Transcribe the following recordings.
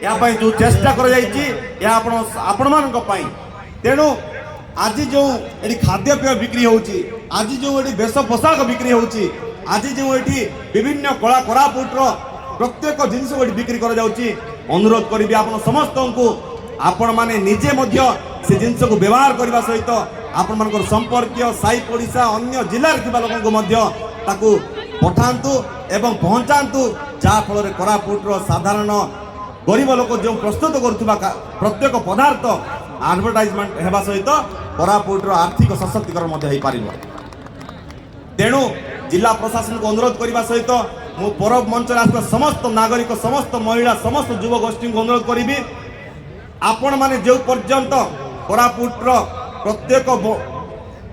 या जो चेष्टा कर तेणु आज जो ये खाद्यपेय बिक्री होची आज जो ये वेश पोशाक बिक्री होची आज जो ये विभिन्न कला कोरापुटर प्रत्येक जिनस बिक्री कर जाउची अनुरोध करी आप समस्त को आपण माने निजे मध्य से जिनस को व्यवहार करने सहित आपण मान संपर्क साई पड़िशा अन्य जिले ताकू पठातु एवं पहुँचातु जहाँ फल कोरापुटर साधारण गरीब लोक जो प्रस्तुत करुवा प्रत्येक पदार्थ एडवर्टाइजमेंट हेबा सहित कोरापुटर आर्थिक सशक्तिकरण तेणु जिला प्रशासन को अनुरोध करने सहित मु परब मंच समस्त नागरिक समस्त महिला समस्त युव गोष्ठी को अनुरोध करी आपण माने जो पर्यंत कोरापुटर प्रत्येक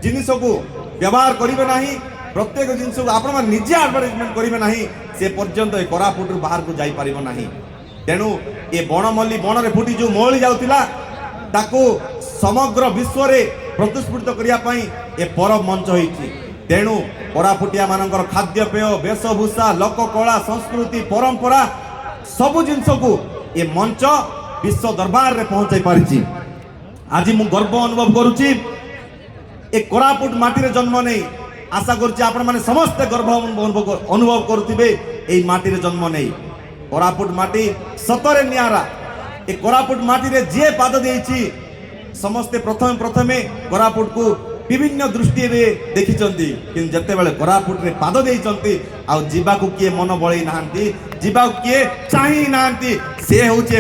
जिनिस को व्यवहार करेंगे ना प्रत्येक जिनिस को आपण माने निजे एडवर्टाइजमेंट करेंगे ना से पर्यंत कोरापुटर बाहर को जाई परिबो नाही। तेणु ये बनमल्ली बन रे फुटी जो मौली जाउतिला ताकू समग्र विश्व रे प्रतिस्फुटित करिया पई ए परब मंच होईछि। तेणु कोरापुटिया मानकर खाद्यपेय वेशभूषा लोककला संस्कृति परंपरा सबु जिनस को ये मंच विश्व दरबार रे पहुंचाई पारिछि। आज मु गर्व अनुभव करुछि ए कोरापुट माटी रे जन्म नहीं आशा करुछि आपण माने समस्त गर्व अनुभव करुथिबे एई माटी रे जन्म नहीं। कोरापुट माटी सतरे नियारा ए कोरापुट माटी रे जे पाद देछि समस्ते प्रथम प्रथमे कोरापुट को विभिन्न दृष्टि रे देखिचंती किन जते बेले कोरापुट रे पाद देइचंती आ जीवा को किए मन बळै नाहंती जीवा को किए चाहि नाहंती से होचे